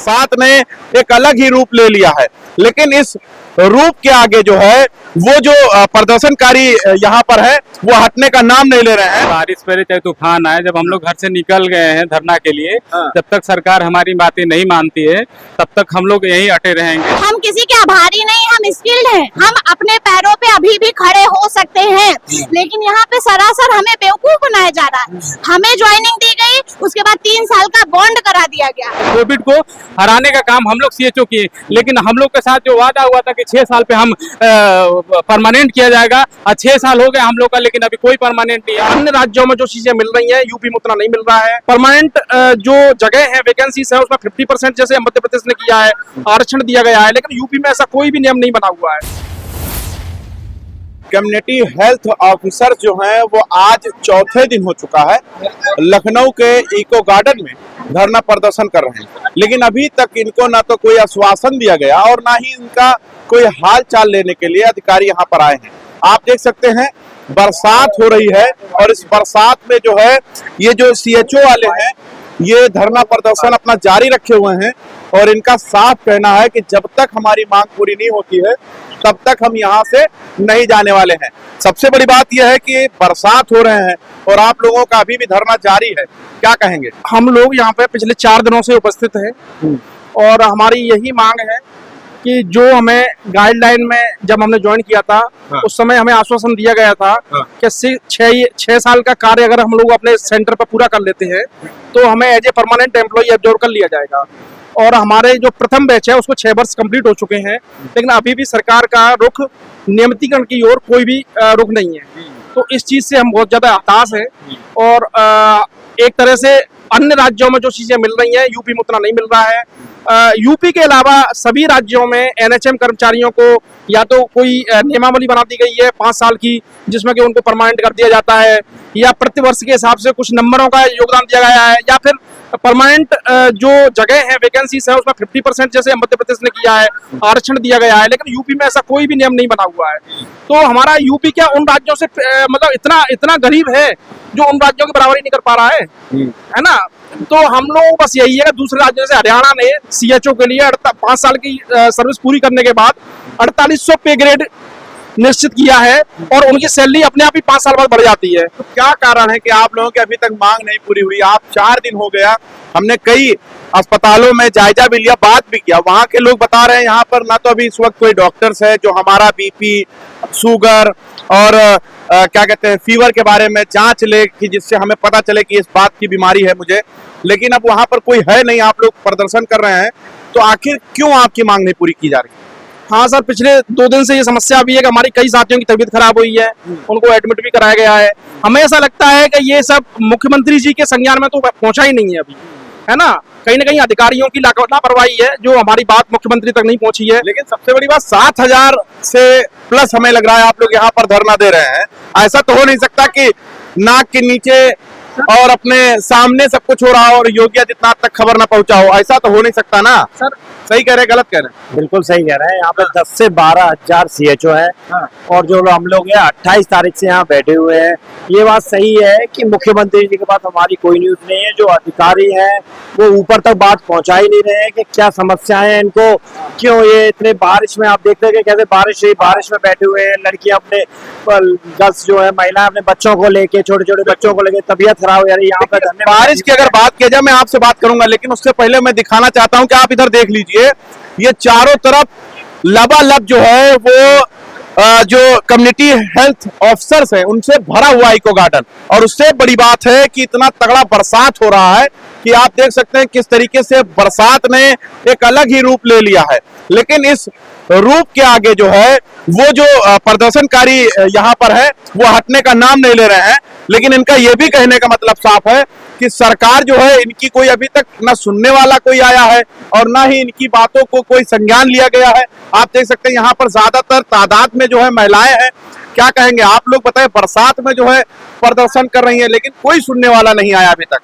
बरसात ने एक अलग ही रूप ले लिया है, लेकिन इस रूप के आगे जो है वो जो प्रदर्शनकारी यहाँ पर है वो हटने का नाम नहीं ले रहे हैं। बारिश पड़े चाहे तूफान आए, जब हम लोग घर से निकल गए हैं धरना के लिए, जब तक सरकार हमारी बातें नहीं मानती है तब तक हम लोग यहीं अटे रहेंगे। हम किसी के आभारी नहीं, हम स्किल्ड हैं, हम अपने पैरों पे अभी भी खड़े हो सकते हैं, लेकिन यहाँ पे सरासर हमें बेवकूफ बनाया जा रहा है। हमें ज्वाइनिंग दी गई, उसके बाद 3 साल का बॉन्ड करा दिया गया। कोविड को हराने का काम हम लोग सीएचओ किए, लेकिन हम लोग के साथ जो वादा हुआ था कि 6 साल पे हम परमानेंट किया जाएगा, 6 साल हो गए हम लोग का, लेकिन अभी कोई परमानेंट नहीं है। अन्य राज्यों में जो चीजें मिल रही हैं यूपी में उतना नहीं मिल रहा है। परमानेंट जो जगह है, वैकेंसीज है, उसमें 50% जैसे मध्य प्रदेश ने किया है, आरक्षण दिया गया है, लेकिन यूपी में ऐसा कोई भी नियम नहीं बना हुआ है। कम्युनिटी हेल्थ ऑफिसर जो हैं वो आज चौथे दिन हो चुका है लखनऊ के इको गार्डन में धरना प्रदर्शन कर रहे हैं, लेकिन अभी तक इनको ना तो कोई आश्वासन दिया गया और ना ही इनका कोई हाल चाल लेने के लिए अधिकारी यहाँ पर आए हैं। आप देख सकते हैं बरसात हो रही है और इस बरसात में जो है ये जो सीएचओ वाले हैं ये धरना प्रदर्शन अपना जारी रखे हुए हैं और इनका साफ कहना है कि जब तक हमारी मांग पूरी नहीं होती है तब तक हम यहाँ से नहीं जाने वाले हैं। सबसे बड़ी बात यह है कि बरसात हो रहे हैं और आप लोगों का अभी भी धरना जारी है, क्या कहेंगे? हम लोग यहाँ पे पिछले 4 दिनों से उपस्थित हैं और हमारी यही मांग है कि जो हमें गाइडलाइन में जब हमने ज्वाइन किया था उस समय हमें आश्वासन दिया गया था कि 6 साल का कार्य अगर हम लोग अपने सेंटर पर पूरा कर लेते हैं तो हमें as a permanent employ absorb कर लिया जाएगा। और हमारे जो प्रथम बैच है उसको 6 वर्ष कंप्लीट हो चुके हैं, लेकिन अभी भी सरकार का रुख नियमितीकरण की ओर कोई भी रुख नहीं है। तो इस चीज से हम बहुत ज्यादा हताश हैं और एक तरह से अन्य राज्यों में जो चीजें मिल रही हैं यूपी में उतना नहीं मिल रहा है। यूपी के अलावा सभी राज्यों में एनएचएम कर्मचारियों को या तो कोई नियमावली बना दी गई है 5 साल की, जिसमें कि उनको परमानेंट कर दिया जाता है, या प्रतिवर्ष के हिसाब से कुछ नंबरों का योगदान दिया गया है, या फिर परमानेंट जो जगह है, वैकेंसीज है, उसमें 50% जैसे मध्य प्रदेश ने किया है, आरक्षण दिया गया है, लेकिन यूपी में ऐसा कोई भी नियम नहीं बना हुआ है। तो हमारा यूपी क्या उन राज्यों से मतलब इतना गरीब है जो उन राज्यों की बराबरी नहीं कर पा रहा है ना? तो हम लोग बस यही है कि दूसरे राज्यों से हरियाणा ने सीएचओ के लिए 5 साल की सर्विस पूरी करने के बाद 4800 पे ग्रेड निश्चित किया है और उनकी सैलरी अपने आप ही 5 साल बाद बढ़ जाती है। तो क्या कारण है कि आप लोगों की अभी तक मांग नहीं पूरी हुई? आप 4 दिन हो गया, हमने कई अस्पतालों में जायजा भी लिया, बात भी किया, वहां के लोग बता रहे हैं यहाँ पर ना तो अभी इस वक्त कोई डॉक्टर्स है जो हमारा बीपी, शुगर और क्या कहते हैं फीवर के बारे में जांच ले कि जिससे हमें पता चले कि इस बात की बीमारी है मुझे, लेकिन अब वहां पर कोई है नहीं। आप लोग प्रदर्शन कर रहे हैं, तो आखिर क्यों आपकी मांग नहीं पूरी की जा रही? हाँ सर, पिछले 2 दिन से ये समस्या भी है कि हमारी कई साथियों की तबीयत खराब हुई है, उनको एडमिट भी कराया गया है। हमें ऐसा लगता है कि ये सब मुख्यमंत्री जी के संज्ञान में तो पहुंचा ही नहीं है अभी, है ना? कहीं ना कहीं अधिकारियों की लापरवाही है जो हमारी बात मुख्यमंत्री तक नहीं पहुंची है। लेकिन सबसे बड़ी बात 7000 से प्लस हमें लग रहा है आप लोग यहाँ पर धरना दे रहे हैं। ऐसा तो हो नहीं सकता कि नाक के नीचे और अपने सामने सब कुछ हो रहा हो और योगी आदित्यनाथ तक खबर ना पहुंचा हो, ऐसा तो हो नहीं सकता ना? सर सही कह रहे हैं, गलत कह रहे हैं? बिल्कुल सही कह रहे हैं। यहाँ पे 10 से 12 हजार सीएचओ है और जो हम लोग 28 तारीख से यहाँ बैठे हुए हैं। ये बात सही है कि मुख्यमंत्री जी के पास हमारी कोई न्यूज नहीं है, जो अधिकारी हैं वो ऊपर तक बात पहुंचा ही नहीं रहे हैं कि क्या समस्याएं हैं इनको, क्यों ये इतने बारिश में, आप देखते हैं कि कैसे बारिश में बैठे हुए हैं। लड़कियां अपने गर्ल्स जो है, महिलाएं अपने बच्चों को लेके, छोटे छोटे बच्चों को लेके तबीयत खराब हो जा रही है यहाँ पे। बारिश की अगर बात किया जाए, मैं आपसे बात करूंगा, लेकिन उससे पहले मैं दिखाना चाहता हूं कि आप इधर देख लीजिए, ये चारों तरफ लबालब जो है वो जो कम्युनिटी हेल्थ ऑफिसर्स हैं उनसे भरा हुआ इको गार्डन। और उससे बड़ी बात है कि इतना तगड़ा बरसात हो रहा है कि आप देख सकते हैं किस तरीके से बरसात ने एक अलग ही रूप ले लिया है, लेकिन इस रूप के आगे जो है वो जो प्रदर्शनकारी यहाँ पर है वो हटने का नाम नहीं ले रहे हैं। लेकिन इनका ये भी कहने का मतलब साफ है कि सरकार जो है इनकी कोई अभी तक ना सुनने वाला कोई आया है और ना ही इनकी बातों को कोई संज्ञान लिया गया है। आप देख सकते हैं यहाँ पर ज्यादातर तादाद में जो है महिलाएं हैं। क्या कहेंगे आप लोग? बताएं, बरसात में जो है प्रदर्शन कर रही है लेकिन कोई सुनने वाला नहीं आया अभी तक।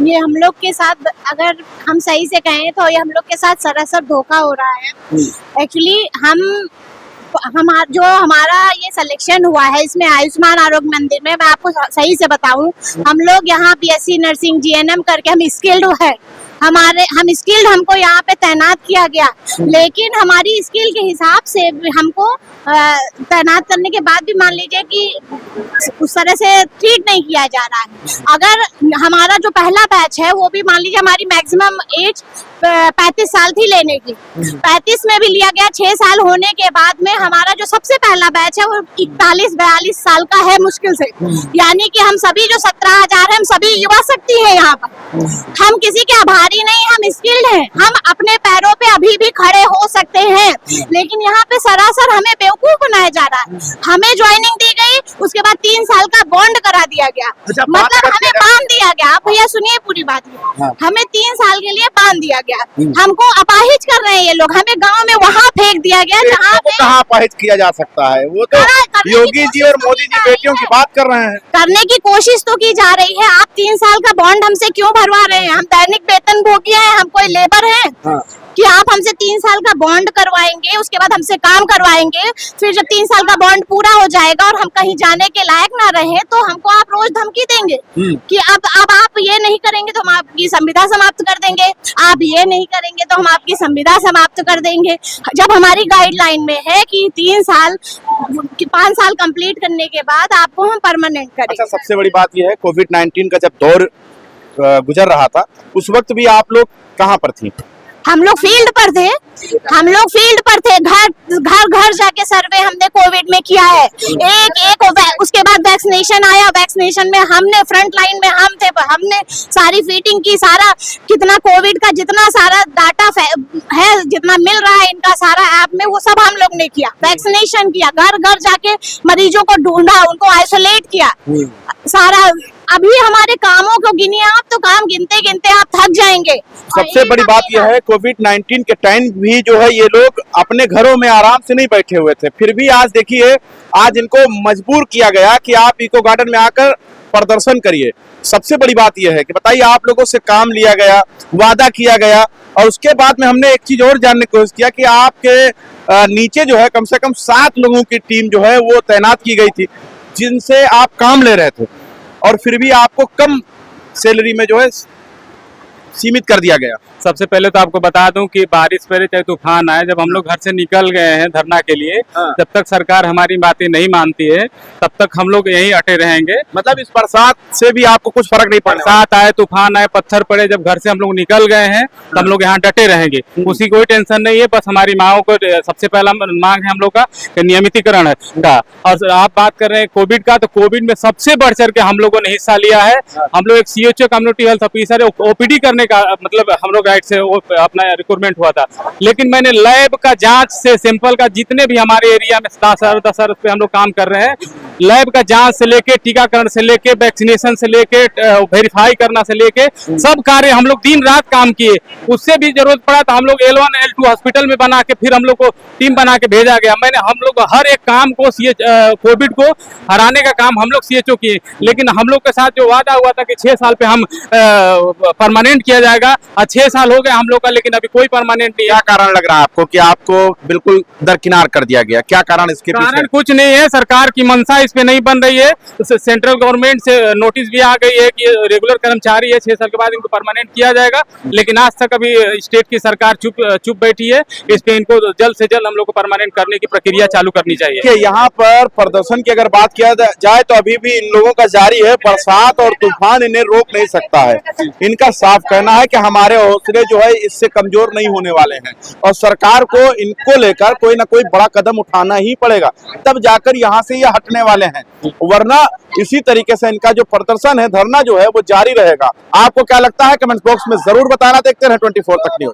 ये हम लोग के साथ, अगर हम सही से कहें तो ये हम लोग के साथ सरासर धोखा हो रहा है। एक्चुअली जो हमारा ये सिलेक्शन हुआ है इसमें आयुष्मान आरोग्य मंदिर में, मैं आपको सही से बताऊं, हम लोग यहाँ बीएससी नर्सिंग जीएनएम करके हम स्किल्ड है, हम स्किल्ड, हमको यहाँ पे तैनात किया गया, लेकिन हमारी स्किल के हिसाब से हमको तैनात करने के बाद भी मान लीजिए कि उस तरह से ट्रीट नहीं किया जा रहा है। अगर हमारा जो पहला बैच है वो भी मान लीजिए हमारी मैक्सिमम एज 35 साल थी लेने की, 35 में भी लिया गया। 6 साल होने के बाद में हमारा जो सबसे पहला बैच है वो 41-42 साल का है मुश्किल से, यानी कि हम सभी जो 17,000 है हम सभी युवा शक्ति है यहाँ पर। हम किसी के आभारी नहीं, हम स्किल्ड हैं, हम अपने पैरों पे अभी भी खड़े हो सकते हैं, लेकिन यहाँ पे सरासर हमें बेवकूफ बनाया जा रहा है। हमें ज्वाइनिंग दी गई, उसके बाद 3 साल का बॉन्ड करा दिया गया, मतलब हमें बांध दिया गया। आप भैया सुनिए पूरी बात, हमें 3 साल के लिए बांध दिया गया, हमको अपाहिज कर रहे हैं ये लोग, हमें गांव में वहाँ फेंक दिया गया जहाँ पे कहाँ अपाहिज किया जा सकता है। वो तो योगी जी और मोदी जी बेटियों की बात कर रहे हैं। करने की कोशिश तो की जा रही है। आप 3 साल का बॉन्ड हमसे क्यों भरवा रहे हैं? हम दैनिक वेतन भोगी हैं, हम कोई लेबर हैं कि आप हमसे 3 साल का बॉन्ड करवाएंगे, उसके बाद हमसे काम करवाएंगे, फिर जब 3 साल का बॉन्ड पूरा हो जाएगा और हम कहीं जाने के लायक ना रहे तो हमको आप रोज धमकी देंगे कि अब आप ये नहीं करेंगे तो हम आपकी संविदा समाप्त कर देंगे, आप ये नहीं करेंगे तो हम आपकी संविदा समाप्त कर देंगे। जब हमारी गाइडलाइन में है कि 3 साल 5 साल कंप्लीट करने के बाद आपको हम परमानेंट करेंगे। अच्छा, सबसे बड़ी बात यह है कोविड-19 का जब दौर गुजर रहा था उस वक्त भी आप लोग कहाँ पर थी? हम लोग फील्ड पर थे, घर जाके सर्वे हमने कोविड में किया है। उसके बाद वैक्सीनेशन आया, वैक्सीनेशन में हमने फ्रंट लाइन में हम थे, हमने सारी फीटिंग की, सारा कितना कोविड का जितना सारा डाटा है, जितना मिल रहा है इनका सारा ऐप में, वो सब हम लोग ने किया। वैक्सीनेशन किया, घर जाके मरीजों को ढूंढा, उनको आइसोलेट किया, सारा। अभी हमारे कामों को गिनिए आप, तो काम गिनते गिनते आप थक जाएंगे। सबसे बड़ी बात यह है कोविड-19 के टाइम भी जो है ये लोग अपने घरों में आराम से नहीं बैठे हुए थे, फिर भी आज देखिए, आज इनको मजबूर किया गया कि आप इको गार्डन में आकर प्रदर्शन करिए। सबसे बड़ी बात यह है कि बताइए, आप लोगों से काम लिया गया, वादा किया गया, और उसके बाद में हमने एक चीज और जानने की कोशिश किया कि आपके नीचे जो है कम से कम 7 लोगों की टीम जो है वो तैनात की गई थी, जिनसे आप काम ले रहे थे, और फिर भी आपको कम सैलरी में जो है सीमित कर दिया गया। सबसे पहले तो आपको बता दूं कि बारिश पड़े चाहे तूफान आए, जब हम लोग घर से निकल गए हैं धरना के लिए, जब तक सरकार हमारी बातें नहीं मानती है तब तक हम लोग यहीं अटे रहेंगे। मतलब इस बरसात से भी आपको कुछ फर्क नहीं पड़ा? बरसात आए, तूफान आए, पत्थर पड़े, जब घर से हम लोग निकल गए हैं तो हम लोग यहाँ डटे रहेंगे, उसकी कोई टेंशन नहीं है। बस हमारी मांगों को सबसे पहला मांग है हम लोग का नियमितीकरण है का। और आप बात कर रहे हैं कोविड का, तो कोविड में सबसे बढ़ चढ़ के हम लोगों ने हिस्सा लिया है। हम लोग एक CHO community health officer OPD करने का मतलब हम लोग राइट से अपना रिक्रूटमेंट हुआ था, लेकिन मैंने लैब का जांच से सैंपल का जितने भी हमारे एरिया में 10 पे हम लोग काम कर रहे हैं, लैब का जांच से लेके, टीकाकरण से लेके, वैक्सीनेशन से लेके, वेरीफाई करना से लेके सब कार्य हम लोग दिन रात काम किए। उससे भी जरूरत पड़ा तो हम लोग L1 L2 हॉस्पिटल में बना के फिर हम लोग को टीम बना के भेजा गया। हम लोग हर एक काम को कोविड को हराने का काम हम लोग CHO किए, लेकिन हम लोग के साथ जो वादा हुआ था कि 6 साल पे हम परमानेंट किया जाएगा, 6 साल हो गए हम लोग का, लेकिन अभी कोई परमानेंट नहीं। क्या कारण लग रहा है आपको कि आपको बिल्कुल दरकिनार कर दिया गया? क्या कारण इसके पीछे? कारण कुछ नहीं है, सरकार की मंशा इस पे नहीं बन रही है। सेंट्रल गवर्नमेंट से नोटिस भी आ गई है कि रेगुलर कर्मचारी है, 6 साल के बाद इनको परमानेंट किया जाएगा, लेकिन आज तक अभी स्टेट की सरकार चुप बैठी है। इस पे इनको जल्द से जल्द हम लोग को परमानेंट करने की प्रक्रिया चालू करनी चाहिए। यहाँ पर प्रदर्शन की अगर बात किया जाए तो अभी भी इन लोगों का जारी है, बरसात और तूफान इन्हें रोक नहीं सकता है। इनका साफ कहना है कि हमारे हौसले जो है इससे कमजोर नहीं होने वाले हैं, और सरकार को इनको लेकर कोई ना कोई बड़ा कदम उठाना ही पड़ेगा, तब जाकर यहाँ से ये हटने वाले हैं, वरना इसी तरीके से इनका जो प्रदर्शन है, धरना जो है वो जारी रहेगा। आपको क्या लगता है? कमेंट बॉक्स में जरूर बताना। देखते हैं 24 तक न्यूज़।